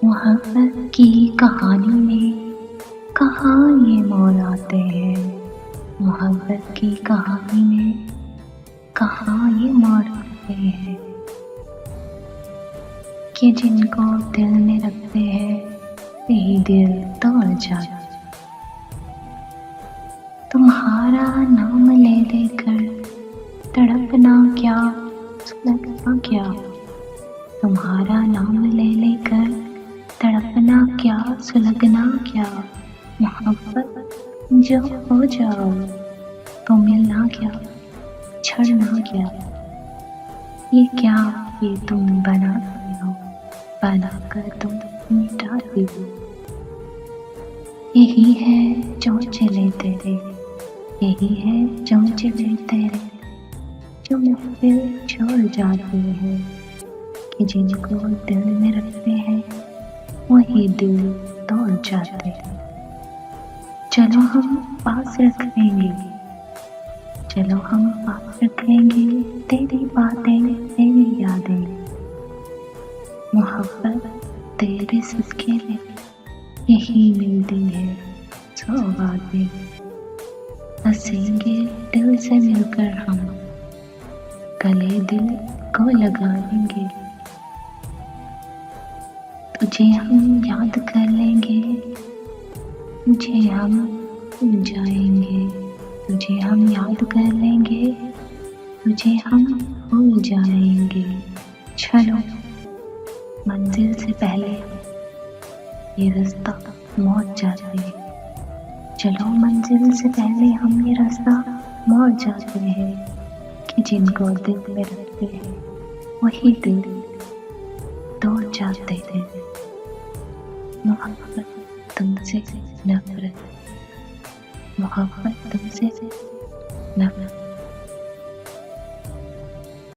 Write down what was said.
मोहब्बत की कहानी में कहाँ ये मोड़ आते हैं। मोहब्बत की कहानी में कहाँ ये मोड़ आते हैं कि जिनको दिल में रखते हैं वही दिल तोड़ जाते। तुम्हारा नाम ले लेकर तड़पना क्या, सुलगना क्या। तुम्हारा नाम ले लेकर तड़पना क्या, सुलगना क्या। मोहब्बत जो हो जाओ तो मिलना क्या, छड़ना क्या। ये क्या ये तुम बनाते हो, बनाकर तुम मिटाते हो। यही है जो चले तेरे, यही है जो चले तेरे, जो दिल छोड़ जाते हैं कि जिनको दिल में रखते हैं वही दिल तोड़ जाते हैं। चलो हम पास रख लेंगे, चलो हम पास रख लेंगे तेरी बातें, तेरी यादें। मोहब्बत तेरे सिसके में यही मिलती है सौगातें। हंसेंगे दिल से मिलकर हम, गले दिल को लगाएंगे। तुझे हम याद कर लेंगे, तुझे हम भूल जाएंगे। तुझे हम याद कर लेंगे, तुझे हम भूल जाएंगे। चलो मंजिल से पहले ये रास्ता मोड़ जाते हैं। चलो मंजिल से पहले हम ये रास्ता मोड़ जाते हैं कि जिनको दिल में रखते हैं वही दिल तोड़ जाते थे। मोहब्बत तुमसे नफरत, मोहब्बत तुमसे नफरत।